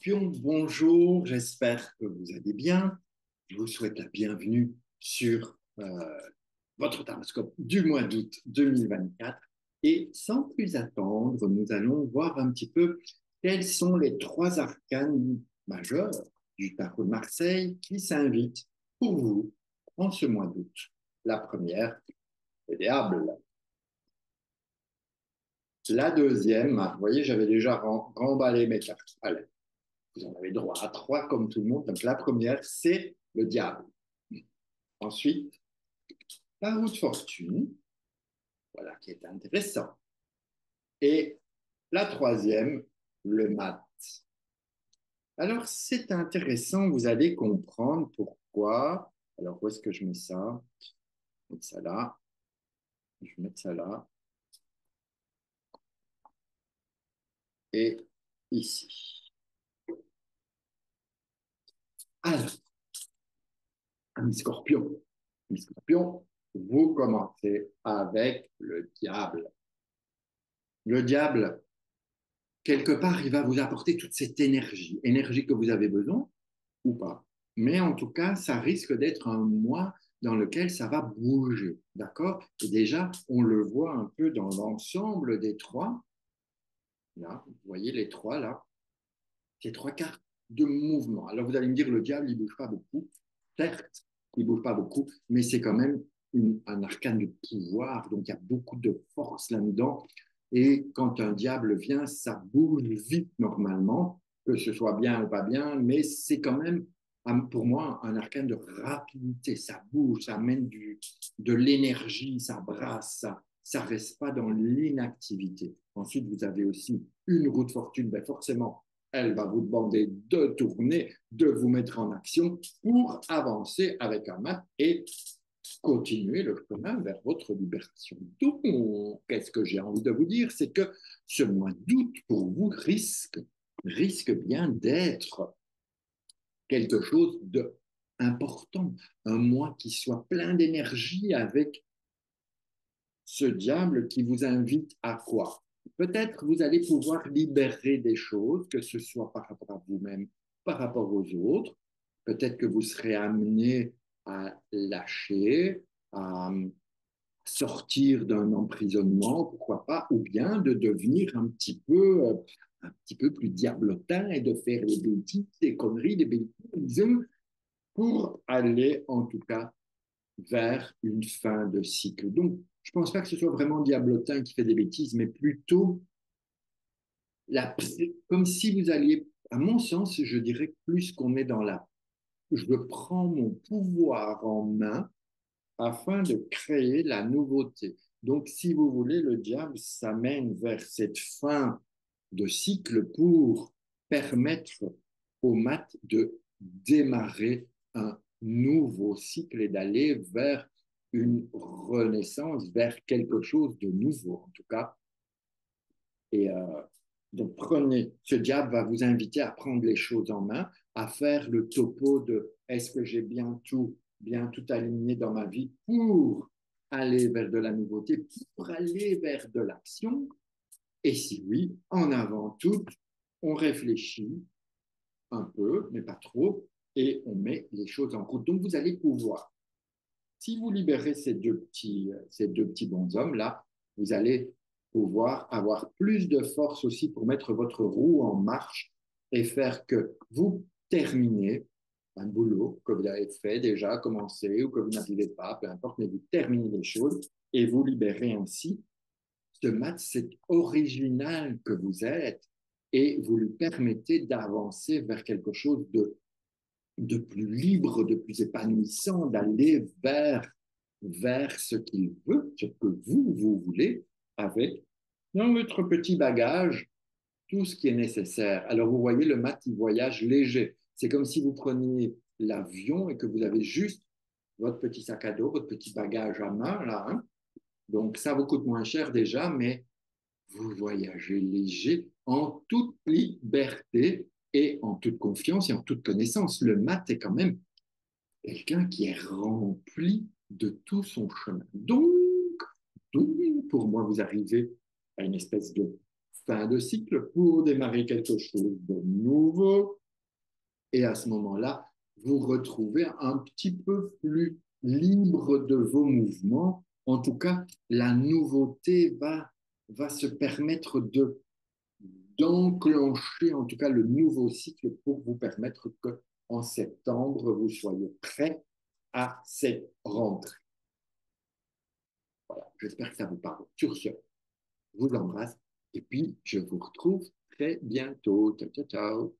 Scorpion, bonjour, j'espère que vous allez bien. Je vous souhaite la bienvenue sur votre Taroscope du mois d'août 2024. Et sans plus attendre, nous allons voir un petit peu quels sont les trois arcanes majeurs du tarot de Marseille qui s'invitent pour vous en ce mois d'août. La première, le diable. La deuxième, vous voyez, j'avais déjà remballé mes cartes. Allez, vous en avez droit à trois comme tout le monde. Donc la première, c'est le diable. Ensuite, la roue de fortune, voilà, qui est intéressant. Et la troisième, le mat. Alors, c'est intéressant, vous allez comprendre pourquoi. Alors, où est-ce que je mets ça? Je vais mettre ça là. Je vais mettre ça là. Et ici. Alors, un scorpion. Un scorpion, vous commencez avec le diable. Le diable, quelque part, il va vous apporter toute cette énergie, énergie que vous avez besoin ou pas. Mais en tout cas, ça risque d'être un mois dans lequel ça va bouger, d'accord? Et déjà, on le voit un peu dans l'ensemble des trois. Là, vous voyez les trois là, ces trois cartes de mouvement. Alors vous allez me dire, le diable, il bouge pas beaucoup. Certes, il bouge pas beaucoup, mais c'est quand même un arcane de pouvoir, donc il y a beaucoup de force là-dedans. Et quand un diable vient, ça bouge vite normalement, que ce soit bien ou pas bien, mais c'est quand même, pour moi, un arcane de rapidité. Ça bouge, ça amène de l'énergie, ça brasse, ça reste pas dans l'inactivité. Ensuite, vous avez aussi une roue de fortune, ben forcément, elle va vous demander de tourner, de vous mettre en action pour avancer avec un mat et continuer le chemin vers votre libération. Donc, qu'est-ce que j'ai envie de vous dire, c'est que ce mois d'août pour vous risque bien d'être quelque chose de important, un mois qui soit plein d'énergie avec ce diable qui vous invite à quoi? Peut-être vous allez pouvoir libérer des choses, que ce soit par rapport à vous-même, par rapport aux autres. Peut-être que vous serez amené à lâcher, à sortir d'un emprisonnement, pourquoi pas, ou bien de devenir un petit peu plus diablotin et de faire des bêtises, des conneries, des bêtises pour aller en tout cas vers une fin de cycle. Donc, je ne pense pas que ce soit vraiment Diablotin qui fait des bêtises, mais plutôt comme si vous alliez, à mon sens, je dirais plus qu'on est dans la je prends mon pouvoir en main afin de créer la nouveauté. Donc, si vous voulez, le diable s'amène vers cette fin de cycle pour permettre au mat de démarrer un nouveau cycle et d'aller vers une renaissance, vers quelque chose de nouveau, en tout cas. Et donc, ce diable va vous inviter à prendre les choses en main, à faire le topo de est-ce que j'ai bien tout aligné dans ma vie pour aller vers de la nouveauté, pour aller vers de l'action. Et si oui, en avant tout, on réfléchit un peu, mais pas trop, et on met les choses en route. Donc, vous allez pouvoir, si vous libérez ces deux petits bonshommes-là, vous allez pouvoir avoir plus de force aussi pour mettre votre roue en marche et faire que vous terminez un boulot que vous avez fait déjà, commencé ou que vous n'arrivez pas, peu importe, mais vous terminez les choses et vous libérez ainsi ce mat, cet original que vous êtes et vous lui permettez d'avancer vers quelque chose de plus libre, de plus épanouissant, d'aller vers ce qu'il veut, ce que vous voulez, avec dans votre petit bagage tout ce qui est nécessaire. Alors vous voyez, le mat, il voyage léger. C'est comme si vous preniez l'avion et que vous avez juste votre petit sac à dos, votre petit bagage à main, là. Hein. Donc ça vous coûte moins cher déjà, mais vous voyagez léger en toute liberté et en toute confiance et en toute connaissance. Le mat est quand même quelqu'un qui est rempli de tout son chemin. Donc, pour moi, vous arrivez à une espèce de fin de cycle pour démarrer quelque chose de nouveau. Et à ce moment-là, vous retrouvez un petit peu plus libre de vos mouvements. En tout cas, la nouveauté va se permettre d'enclencher en tout cas le nouveau cycle pour vous permettre qu'en septembre, vous soyez prêt à cette rentrée. Voilà, j'espère que ça vous parle. Sur ce, je vous embrasse et puis je vous retrouve très bientôt. Ciao, ciao, ciao.